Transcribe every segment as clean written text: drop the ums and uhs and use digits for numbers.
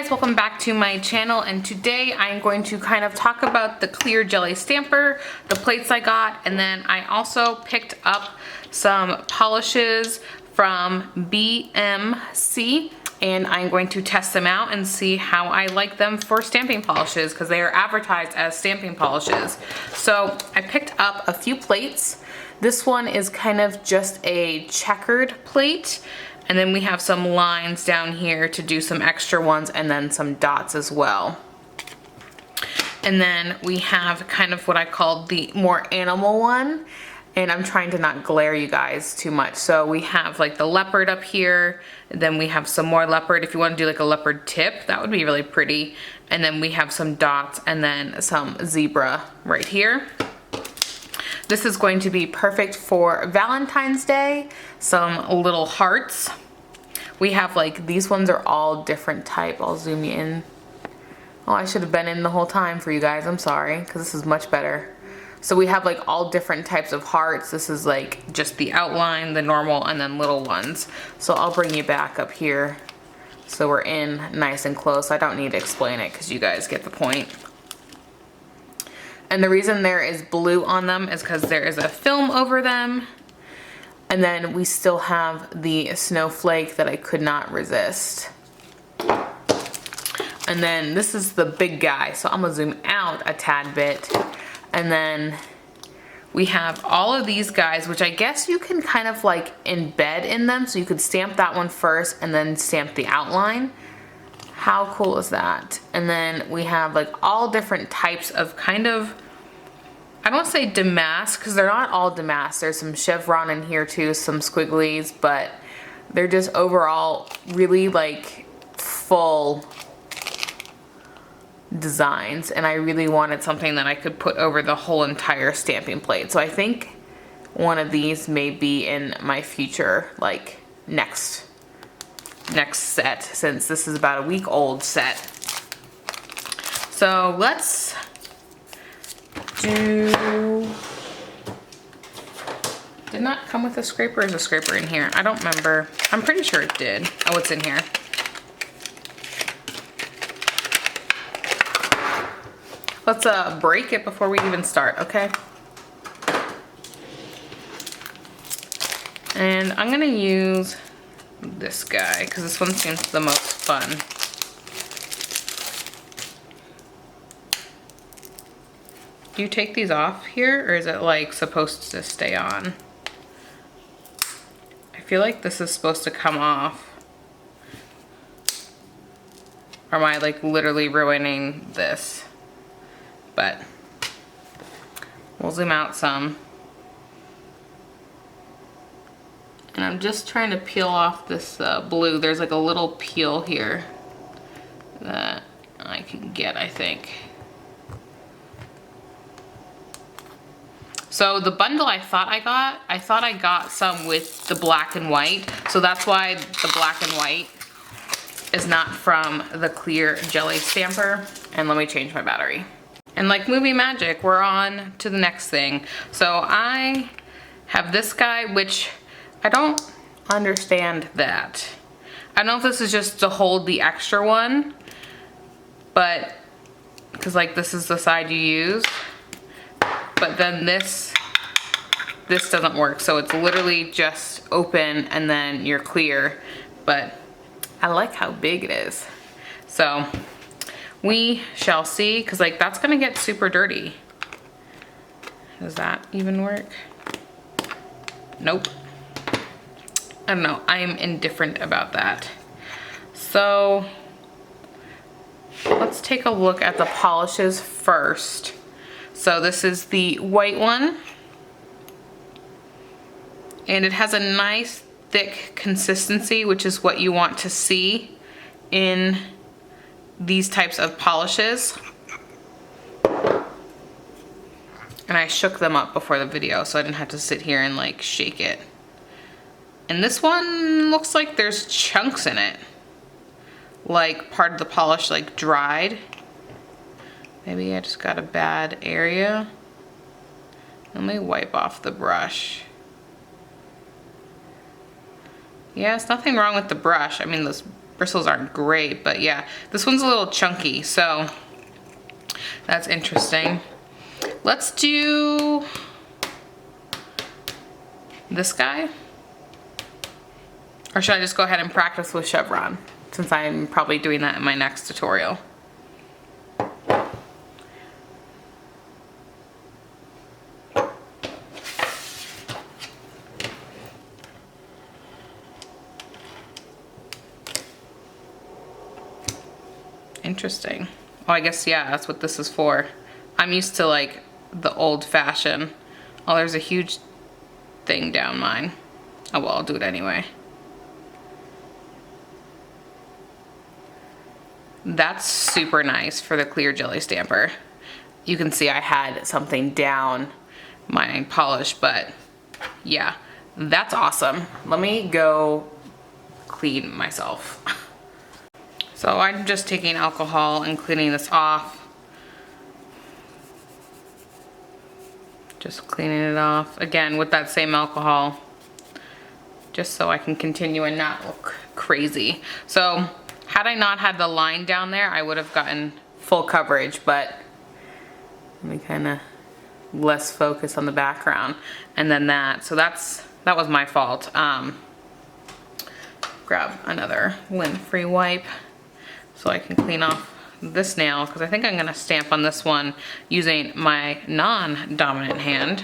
guys, welcome back to my channel, and today I'm going to kind of talk about the clear jelly stamper, the plates I got, and then I also picked up some polishes from BMC, and I'm going to test them out and see how I like them for stamping polishes because they are advertised as stamping polishes. So I picked up a few plates. This one is kind of just a checkered plate. And then we have some lines down here to do some extra ones and then some dots as well. And then we have kind of what I call the more animal one. And I'm trying to not glare you guys too much. So we have like the leopard up here. And then we have some more leopard. If you want to do like a leopard tip, that would be really pretty. And then we have some dots and then some zebra right here. This is going to be perfect for Valentine's Day, some little hearts. We have like, these ones are all different type. I'll zoom you in. Oh, I should have been in the whole time for you guys. I'm sorry, because this is much better. So we have like all different types of hearts. This is like just the outline, the normal, and then little ones. So I'll bring you back up here so we're in nice and close. I don't need to explain it because you guys get the point. And the reason there is blue on them is because there is a film over them. And then we still have the snowflake that I could not resist. And then this is the big guy. So I'm gonna zoom out a tad bit. And then we have all of these guys, which I guess you can kind of like embed in them. So you could stamp that one first and then stamp the outline. How cool is that? And then we have like all different types of kind of, I don't want to say damask because they're not all damask. There's some chevron in here too, some squigglies, but they're just overall really like full designs. And I really wanted something that I could put over the whole entire stamping plate. So I think one of these may be in my future, like next set, since this is about a week old set. So let's do, did not come with a scraper. Is a scraper in here? I don't remember. I'm pretty sure it did. Oh, it's in here. Let's break it before we even start, okay? And I'm gonna use this guy because this one seems the most fun. Do you take these off here or is it like supposed to stay on? I feel like this is supposed to come off. Or am I like literally ruining this? But we'll zoom out some. And I'm just trying to peel off this blue. There's like a little peel here that I can get, I think. So the bundle I thought I got some with the black and white. So that's why the black and white is not from the clear jelly stamper. And let me change my battery. And like movie magic, we're on to the next thing. So I have this guy, which I don't understand that. I don't know if this is just to hold the extra one, but because like this is the side you use, but then this doesn't work. So it's literally just open and then you're clear, but I like how big it is. So we shall see, because like that's gonna get super dirty. Does that even work? Nope. I don't know, I am indifferent about that. So let's take a look at the polishes first. So this is the white one. And it has a nice thick consistency, which is what you want to see in these types of polishes. And I shook them up before the video so I didn't have to sit here and like shake it. And this one looks like there's chunks in it. Like part of the polish like dried. Maybe I just got a bad area. Let me wipe off the brush. Yeah, there's nothing wrong with the brush. I mean, this bristles aren't great, but yeah, this one's a little chunky, so that's interesting. Let's do this guy. Or should I just go ahead and practice with chevron, since I'm probably doing that in my next tutorial? Interesting. Oh, I guess, yeah, that's what this is for. I'm used to like the old fashioned. Oh, there's a huge thing down mine. Oh well, I'll do it anyway. That's super nice for the clear jelly stamper. You can see I had something down my polish, but yeah, that's awesome. Let me go clean myself. So I'm just taking alcohol and cleaning this off. Just cleaning it off, again, with that same alcohol, just so I can continue and not look crazy. So had I not had the line down there, I would have gotten full coverage, but let me kind of less focus on the background. And then that, so that was my fault. Grab another lint-free wipe so I can clean off this nail, because I think I'm gonna stamp on this one using my non-dominant hand.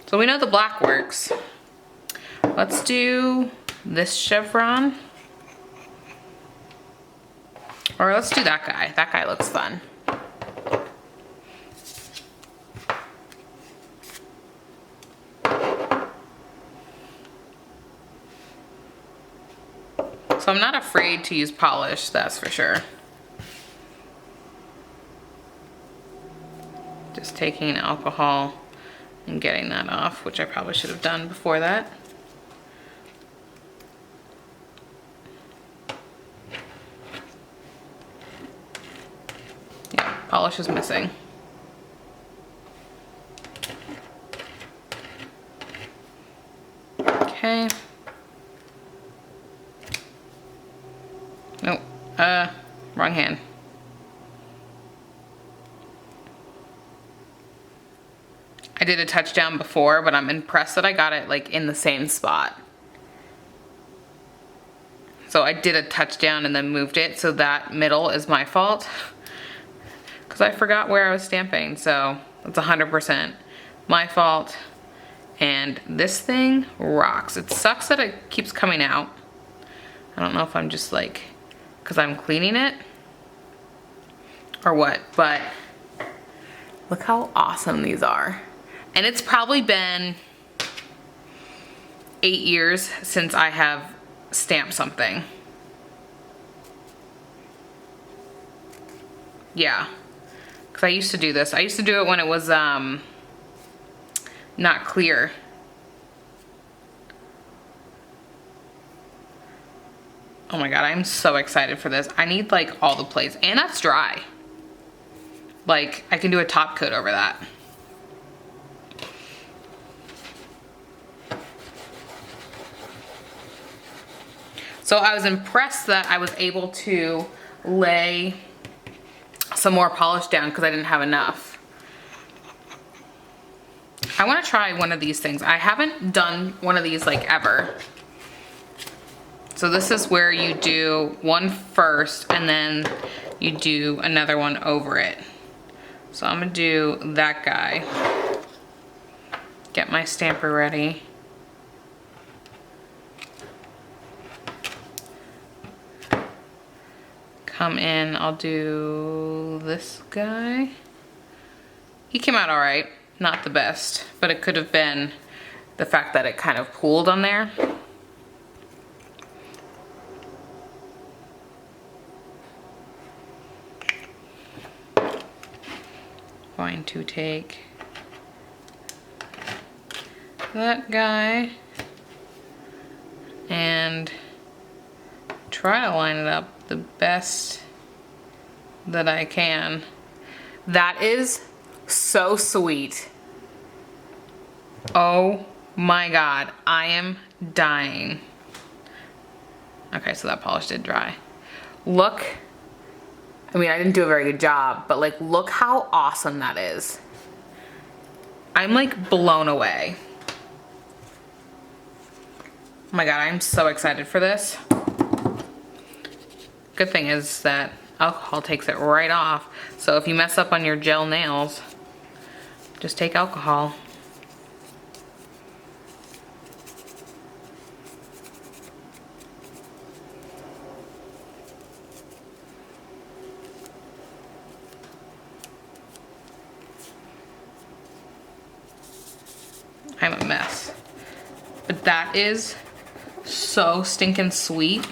So we know the black works. Let's do this chevron. Or let's do that guy. That guy looks fun. So I'm not afraid to use polish, that's for sure. Just taking alcohol and getting that off, which I probably should have done before that. Yeah, polish is missing. Okay. Nope, wrong hand. I did a touchdown before, but I'm impressed that I got it like in the same spot. So I did a touchdown and then moved it, so that middle is my fault, because I forgot where I was stamping, so that's 100% my fault. And this thing rocks. It sucks that it keeps coming out. I don't know if I'm just like, because I'm cleaning it or what, but look how awesome these are. And it's probably been 8 years since I have stamped something. Yeah, because I used to do this. I used to do it when it was not clear. Oh my god, I'm so excited for this. I need like all the plates, and that's dry. Like, I can do a top coat over that. So I was impressed that I was able to lay some more polish down because I didn't have enough. I want to try one of these things. I haven't done one of these like ever. So this is where you do one first and then you do another one over it. So I'm gonna do that guy. Get my stamper ready. Come in, I'll do this guy. He came out all right, not the best, but it could have been the fact that it kind of pooled on there. Going to take that guy and try to line it up the best that I can. That is so sweet. Oh my god, I am dying. Okay, so that polish did dry. Look, I mean, I didn't do a very good job, but like, look how awesome that is. I'm like blown away. Oh my God, I'm so excited for this. Good thing is that alcohol takes it right off. So if you mess up on your gel nails, just take alcohol. I'm a mess. But that is so stinking sweet.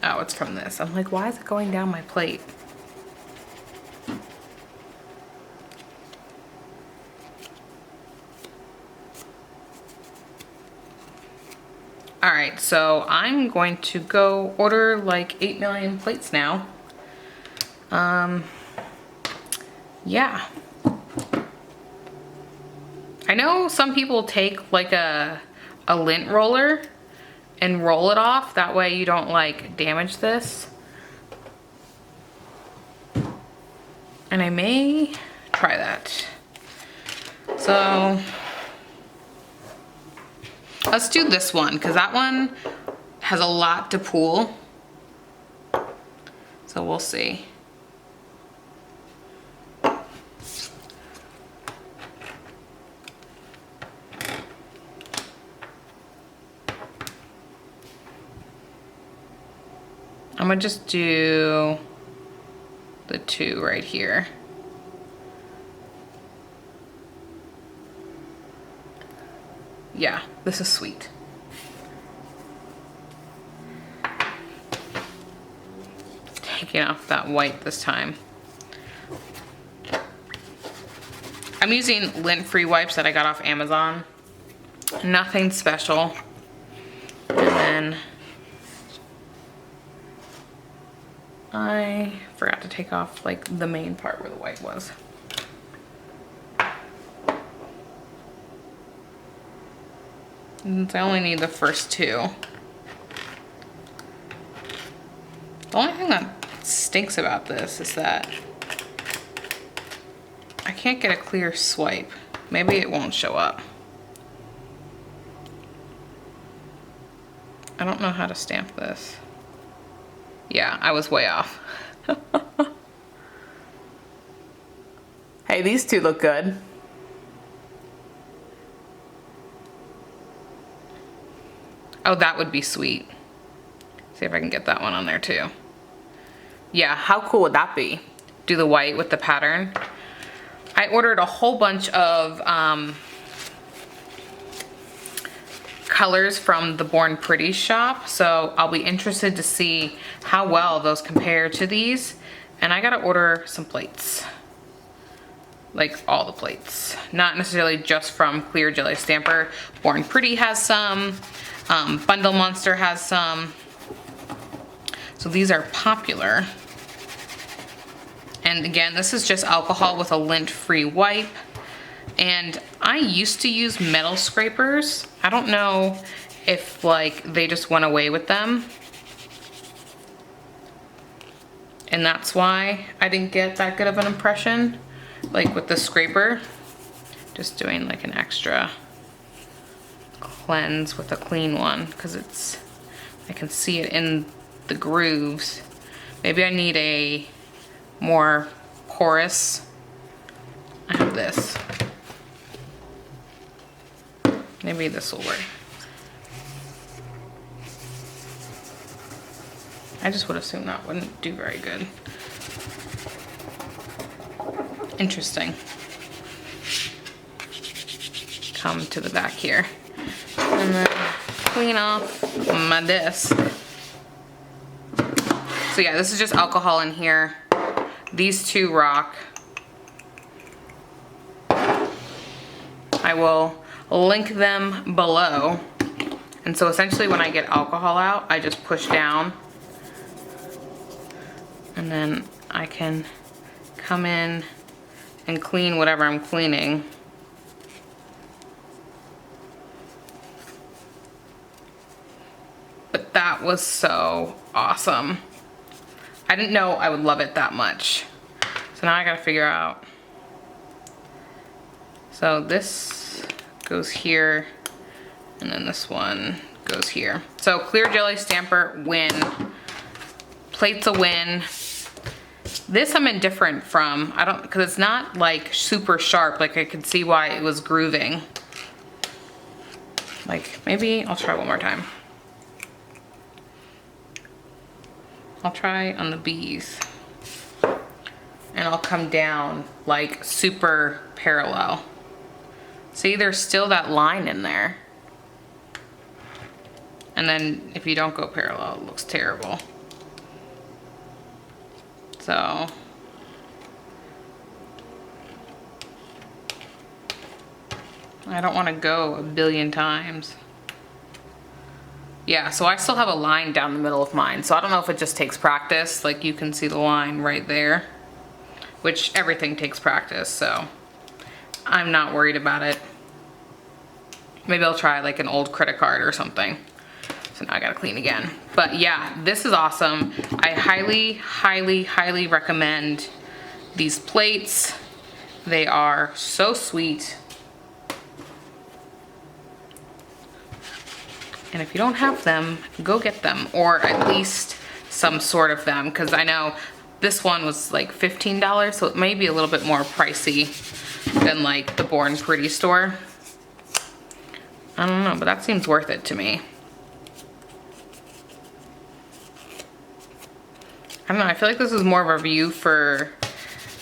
Oh, it's from this. I'm like, why is it going down my plate? All right, so I'm going to go order like 8 million plates now. Yeah. I know some people take like a lint roller and roll it off. That way you don't like damage this. And I may try that. So let's do this one, because that one has a lot to pool. So we'll see. I'm gonna just do the 2 right here. Yeah, this is sweet. Taking off that white this time. I'm using lint-free wipes that I got off Amazon. Nothing special. And then I forgot to take off like the main part where the white was. I only need the first 2. The only thing that stinks about this is that I can't get a clear swipe. Maybe it won't show up. I don't know how to stamp this. Yeah, I was way off. Hey, these 2 look good. Oh, that would be sweet. See if I can get that one on there too. Yeah, how cool would that be? Do the white with the pattern. I ordered a whole bunch of colors from the Born Pretty shop, so I'll be interested to see how well those compare to these. And I gotta order some plates. Like all the plates. Not necessarily just from Clear Jelly Stamper. Born Pretty has some. Bundle Monster has some. So these are popular. And again, this is just alcohol with a lint-free wipe. And I used to use metal scrapers. I don't know if like they just went away with them. And that's why I didn't get that good of an impression. Like with the scraper, just doing like an extra cleanse with a clean one, because it's, I can see it in the grooves. Maybe I need a more porous. I have this. Maybe this will work. I just would assume that wouldn't do very good. Interesting. Come to the back here. And then clean off my disc. So yeah, this is just alcohol in here. These 2 rock. I will link them below. And so essentially when I get alcohol out, I just push down. And then I can come in and clean whatever I'm cleaning. that was so awesome. I didn't know I would love it that much. So now I gotta figure out. So this goes here, and then this one goes here. So clear jelly stamper, win. Plates a win. This I'm indifferent from. I don't, because it's not like super sharp. Like I could see why it was grooving. Like maybe I'll try one more time. I'll try on the bees. And I'll come down like super parallel. See, there's still that line in there. And then if you don't go parallel, it looks terrible. So I don't want to go a billion times. Yeah, so I still have a line down the middle of mine. So I don't know if it just takes practice. Like you can see the line right there, which everything takes practice. So I'm not worried about it. Maybe I'll try like an old credit card or something. So now I gotta clean again. But yeah, this is awesome. I highly, highly, highly recommend these plates. They are so sweet. And if you don't have them, go get them, or at least some sort of them, because I know this one was like $15, so it may be a little bit more pricey than like the Born Pretty store. I don't know, but that seems worth it to me. I don't know, I feel like this is more of a review for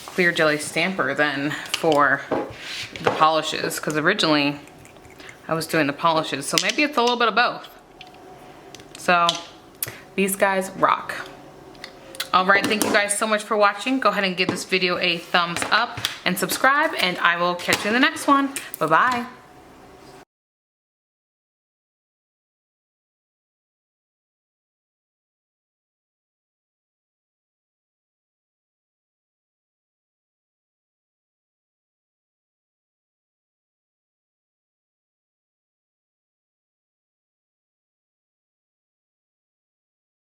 clear jelly stamper than for the polishes, because originally I was doing the polishes, so maybe it's a little bit of both. So these guys rock. All right, thank you guys so much for watching. Go ahead and give this video a thumbs up and subscribe, and I will catch you in the next one. Bye-bye.